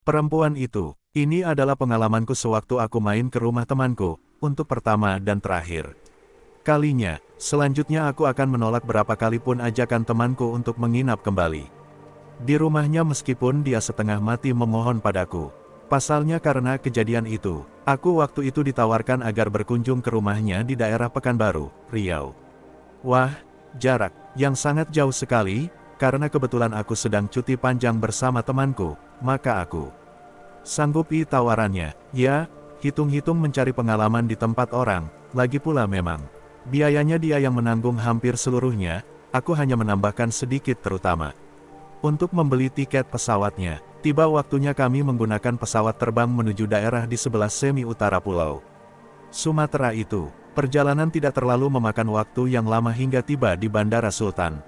Perempuan itu, ini adalah pengalamanku sewaktu aku main ke rumah temanku, untuk pertama dan terakhir kalinya. Selanjutnya aku akan menolak berapa kali pun ajakan temanku untuk menginap kembali di rumahnya meskipun dia setengah mati memohon padaku. Pasalnya karena kejadian itu, aku waktu itu ditawarkan agar berkunjung ke rumahnya di daerah Pekanbaru, Riau. Wah, jarak yang sangat jauh sekali, karena kebetulan aku sedang cuti panjang bersama temanku, maka aku sanggupi tawarannya. Ya, hitung-hitung mencari pengalaman di tempat orang, lagi pula memang biayanya dia yang menanggung hampir seluruhnya, aku hanya menambahkan sedikit terutama untuk membeli tiket pesawatnya. Tiba waktunya kami menggunakan pesawat terbang menuju daerah di sebelah semi-utara pulau Sumatera itu. Perjalanan tidak terlalu memakan waktu yang lama hingga tiba di Bandara Sultan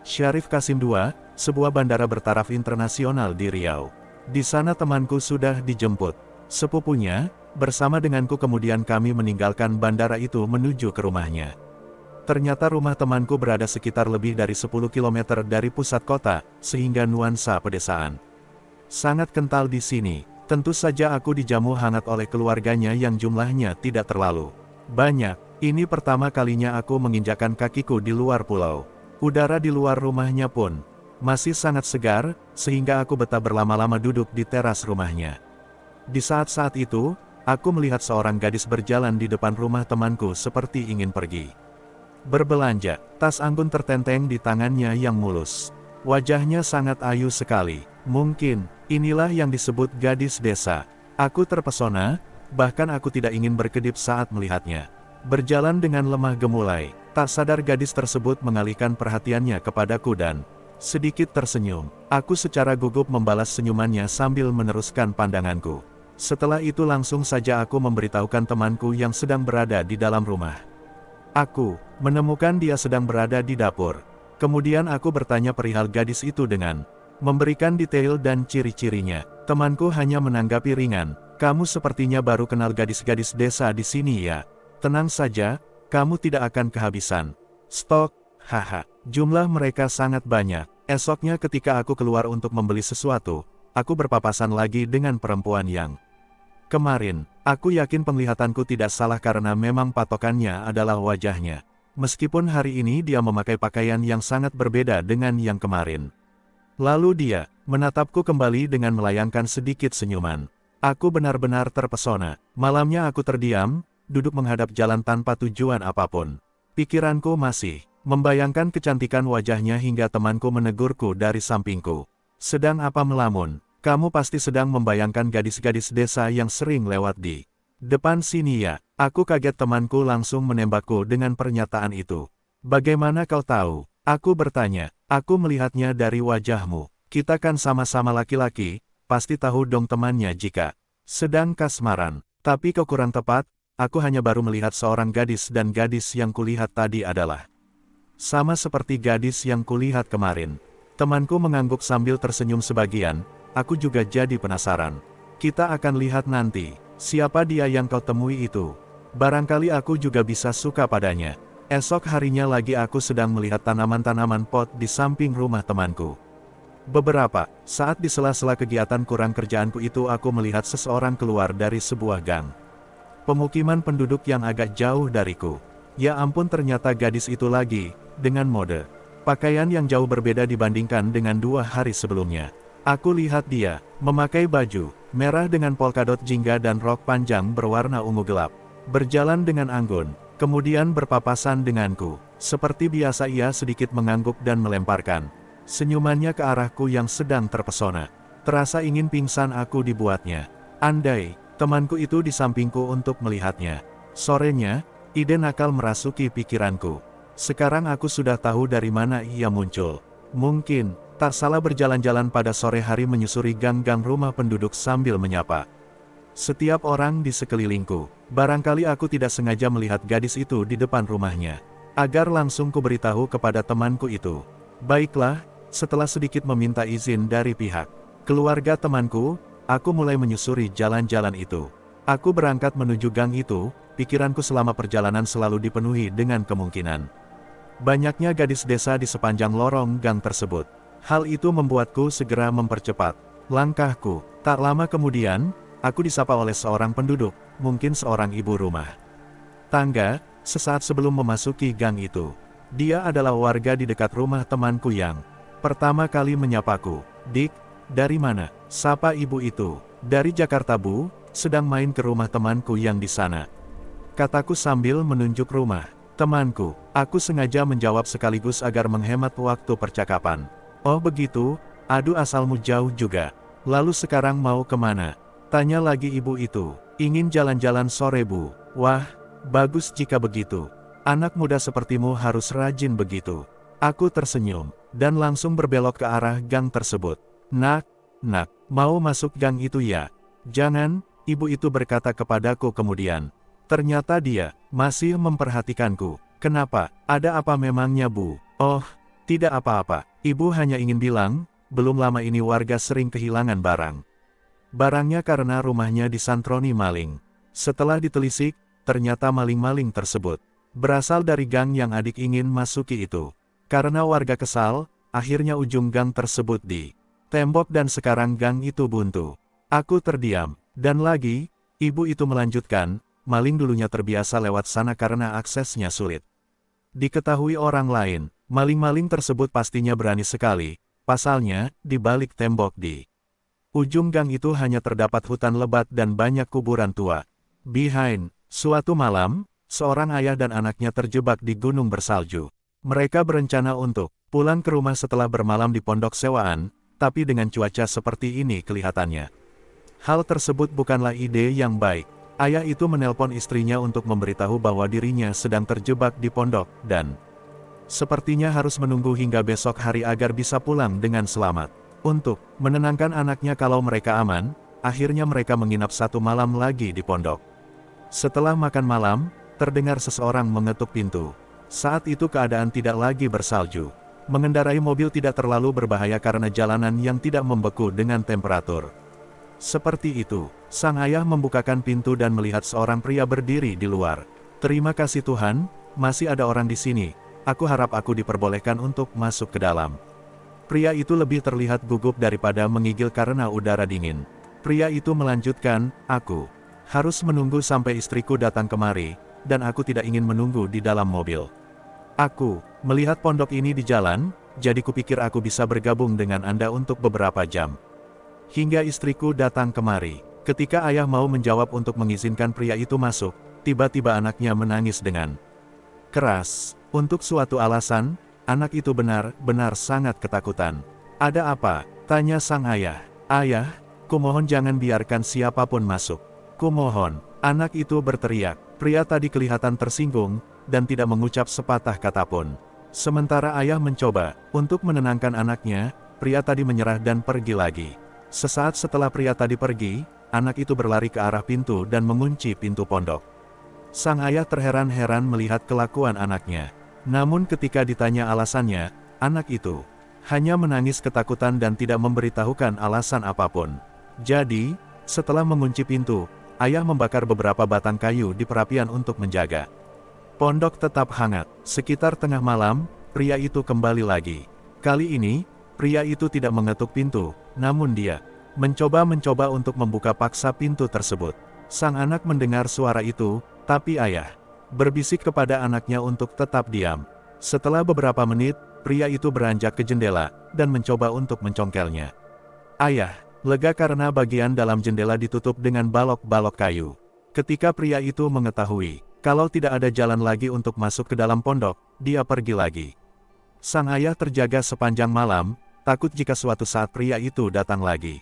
Syarif Kasim II, sebuah bandara bertaraf internasional di Riau. Di sana temanku sudah dijemput sepupunya, bersama denganku kemudian kami meninggalkan bandara itu menuju ke rumahnya. Ternyata rumah temanku berada sekitar lebih dari 10 km dari pusat kota, sehingga nuansa pedesaan sangat kental di sini. Tentu saja aku dijamu hangat oleh keluarganya yang jumlahnya tidak terlalu banyak. Ini pertama kalinya aku menginjakkan kakiku di luar pulau. Udara di luar rumahnya pun masih sangat segar, sehingga aku betah berlama-lama duduk di teras rumahnya. Di saat-saat itu, aku melihat seorang gadis berjalan di depan rumah temanku seperti ingin pergi berbelanja. Tas anggun tertenteng di tangannya yang mulus. Wajahnya sangat ayu sekali. Mungkin, inilah yang disebut gadis desa. Aku terpesona, bahkan aku tidak ingin berkedip saat melihatnya berjalan dengan lemah gemulai. Tak sadar gadis tersebut mengalihkan perhatiannya kepadaku dan sedikit tersenyum. Aku secara gugup membalas senyumannya sambil meneruskan pandanganku. Setelah itu langsung saja aku memberitahukan temanku yang sedang berada di dalam rumah. Aku menemukan dia sedang berada di dapur. Kemudian aku bertanya perihal gadis itu dengan memberikan detail dan ciri-cirinya. Temanku hanya menanggapi ringan, "Kamu sepertinya baru kenal gadis-gadis desa di sini ya? Tenang saja, kamu tidak akan kehabisan stok, haha." Jumlah mereka sangat banyak. Esoknya ketika aku keluar untuk membeli sesuatu, aku berpapasan lagi dengan perempuan yang kemarin. Aku yakin penglihatanku tidak salah karena memang patokannya adalah wajahnya. Meskipun hari ini dia memakai pakaian yang sangat berbeda dengan yang kemarin. Lalu dia menatapku kembali dengan melayangkan sedikit senyuman. Aku benar-benar terpesona. Malamnya aku terdiam, duduk menghadap jalan tanpa tujuan apapun. Pikiranku masih membayangkan kecantikan wajahnya hingga temanku menegurku dari sampingku. "Sedang apa melamun? Kamu pasti sedang membayangkan gadis-gadis desa yang sering lewat di depan sini ya?" Aku kaget temanku langsung menembakku dengan pernyataan itu. "Bagaimana kau tahu?" Aku bertanya. "Aku melihatnya dari wajahmu. Kita kan sama-sama laki-laki, pasti tahu dong temannya jika sedang kasmaran." Tapi kau kurang tepat, aku hanya baru melihat seorang gadis dan gadis yang kulihat tadi adalah sama seperti gadis yang kulihat kemarin. Temanku mengangguk sambil tersenyum sebagian. Aku juga jadi penasaran. "Kita akan lihat nanti, siapa dia yang kau temui itu. Barangkali aku juga bisa suka padanya." Esok harinya lagi aku sedang melihat tanaman-tanaman pot di samping rumah temanku. Beberapa saat di sela-sela kegiatan kurang kerjaanku itu aku melihat seseorang keluar dari sebuah gang pemukiman penduduk yang agak jauh dariku. Ya ampun, ternyata gadis itu lagi, dengan mode pakaian yang jauh berbeda dibandingkan dengan 2 hari sebelumnya. Aku lihat dia memakai baju merah dengan polkadot jingga dan rok panjang berwarna ungu gelap. Berjalan dengan anggun, kemudian berpapasan denganku. Seperti biasa ia sedikit mengangguk dan melemparkan senyumannya ke arahku yang sedang terpesona. Terasa ingin pingsan aku dibuatnya. Andai temanku itu di sampingku untuk melihatnya. Sorenya, ide nakal merasuki pikiranku. Sekarang aku sudah tahu dari mana ia muncul. Mungkin tak salah berjalan-jalan pada sore hari menyusuri gang-gang rumah penduduk sambil menyapa setiap orang di sekelilingku. Barangkali aku tidak sengaja melihat gadis itu di depan rumahnya. Agar langsung kuberitahu kepada temanku itu. Baiklah, setelah sedikit meminta izin dari pihak keluarga temanku, aku mulai menyusuri jalan-jalan itu. Aku berangkat menuju gang itu, pikiranku selama perjalanan selalu dipenuhi dengan kemungkinan banyaknya gadis desa di sepanjang lorong gang tersebut. Hal itu membuatku segera mempercepat Langkahku. Tak lama kemudian, aku disapa oleh seorang penduduk, mungkin seorang ibu rumah tangga, sesaat sebelum memasuki gang itu. Dia adalah warga di dekat rumah temanku yang pertama kali menyapaku. Dik, dari mana? Sapa ibu itu. Dari Jakarta Bu, sedang main ke rumah temanku yang di sana. Kataku sambil menunjuk rumah temanku. Aku sengaja menjawab sekaligus agar menghemat waktu percakapan. Oh begitu, aduh asalmu jauh juga. Lalu sekarang mau kemana? Tanya lagi ibu itu. Ingin jalan-jalan sore Bu. Wah, bagus jika begitu. Anak muda sepertimu harus rajin begitu. Aku tersenyum, dan langsung berbelok ke arah gang tersebut. Nak, mau masuk gang itu ya? Jangan, ibu itu berkata kepadaku kemudian. Ternyata dia masih memperhatikanku. Kenapa? Ada apa memangnya Bu? Oh, tidak apa-apa. Ibu hanya ingin bilang, belum lama ini warga sering kehilangan barang. Barangnya karena rumahnya disantroni maling. Setelah ditelisik, ternyata maling-maling tersebut berasal dari gang yang adik ingin masuki itu. Karena warga kesal, akhirnya ujung gang tersebut di tembok dan sekarang gang itu buntu. Aku terdiam, dan lagi, ibu itu melanjutkan, maling dulunya terbiasa lewat sana karena aksesnya sulit diketahui orang lain. Maling-maling tersebut pastinya berani sekali. Pasalnya, di balik tembok di ujung gang itu hanya terdapat hutan lebat dan banyak kuburan tua. Behind, suatu malam, seorang ayah dan anaknya terjebak di gunung bersalju. Mereka berencana untuk pulang ke rumah setelah bermalam di pondok sewaan, tapi dengan cuaca seperti ini kelihatannya hal tersebut bukanlah ide yang baik. Ayah itu menelpon istrinya untuk memberitahu bahwa dirinya sedang terjebak di pondok, dan sepertinya harus menunggu hingga besok hari agar bisa pulang dengan selamat. Untuk menenangkan anaknya kalau mereka aman, akhirnya mereka menginap satu malam lagi di pondok. Setelah makan malam, terdengar seseorang mengetuk pintu. Saat itu keadaan tidak lagi bersalju. Mengendarai mobil tidak terlalu berbahaya karena jalanan yang tidak membeku dengan temperatur seperti itu. Sang ayah membukakan pintu dan melihat seorang pria berdiri di luar. Terima kasih Tuhan, masih ada orang di sini. Aku harap aku diperbolehkan untuk masuk ke dalam. Pria itu lebih terlihat gugup daripada menggigil karena udara dingin. Pria itu melanjutkan, aku harus menunggu sampai istriku datang kemari, dan aku tidak ingin menunggu di dalam mobil. Aku melihat pondok ini di jalan, jadi kupikir aku bisa bergabung dengan Anda untuk beberapa jam. Hingga istriku datang kemari. Ketika ayah mau menjawab untuk mengizinkan pria itu masuk, tiba-tiba anaknya menangis dengan keras. Untuk suatu alasan, anak itu benar-benar sangat ketakutan. Ada apa? Tanya sang ayah. Ayah, kumohon jangan biarkan siapapun masuk. Kumohon. Anak itu berteriak. Pria tadi kelihatan tersinggung, dan tidak mengucap sepatah kata pun. Sementara ayah mencoba untuk menenangkan anaknya, pria tadi menyerah dan pergi lagi. Sesaat setelah pria tadi pergi, anak itu berlari ke arah pintu dan mengunci pintu pondok. Sang ayah terheran-heran melihat kelakuan anaknya. Namun ketika ditanya alasannya, anak itu hanya menangis ketakutan dan tidak memberitahukan alasan apapun. Jadi, setelah mengunci pintu, ayah membakar beberapa batang kayu di perapian untuk menjaga pondok tetap hangat. Sekitar tengah malam, pria itu kembali lagi. Kali ini, pria itu tidak mengetuk pintu, namun dia mencoba untuk membuka paksa pintu tersebut. Sang anak mendengar suara itu, tapi ayah berbisik kepada anaknya untuk tetap diam. Setelah beberapa menit, pria itu beranjak ke jendela, dan mencoba untuk mencongkelnya. Ayah lega karena bagian dalam jendela ditutup dengan balok-balok kayu. Ketika pria itu mengetahui kalau tidak ada jalan lagi untuk masuk ke dalam pondok, dia pergi lagi. Sang ayah terjaga sepanjang malam, takut jika suatu saat pria itu datang lagi.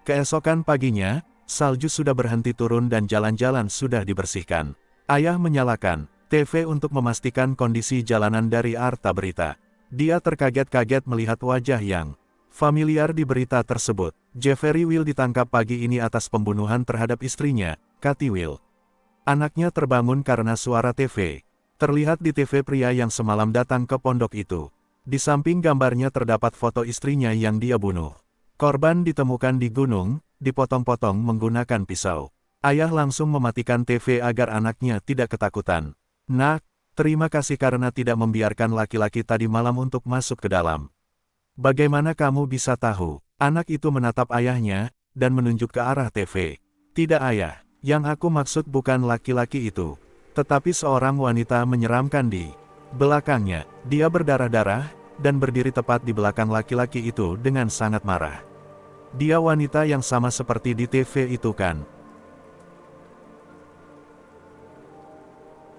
Keesokan paginya, salju sudah berhenti turun dan jalan-jalan sudah dibersihkan. Ayah menyalakan TV untuk memastikan kondisi jalanan dari arta berita. Dia terkaget-kaget melihat wajah yang familiar di berita tersebut. Jeffrey Will ditangkap pagi ini atas pembunuhan terhadap istrinya, Kathy Will. Anaknya terbangun karena suara TV. Terlihat di TV pria yang semalam datang ke pondok itu. Di samping gambarnya terdapat foto istrinya yang dia bunuh. Korban ditemukan di gunung, dipotong-potong menggunakan pisau. Ayah langsung mematikan TV agar anaknya tidak ketakutan. Nak, terima kasih karena tidak membiarkan laki-laki tadi malam untuk masuk ke dalam. Bagaimana kamu bisa tahu? Anak itu menatap ayahnya, dan menunjuk ke arah TV. Tidak ayah, yang aku maksud bukan laki-laki itu. Tetapi seorang wanita menyeramkan di belakangnya. Dia berdarah-darah, dan berdiri tepat di belakang laki-laki itu dengan sangat marah. Dia wanita yang sama seperti di TV itu kan?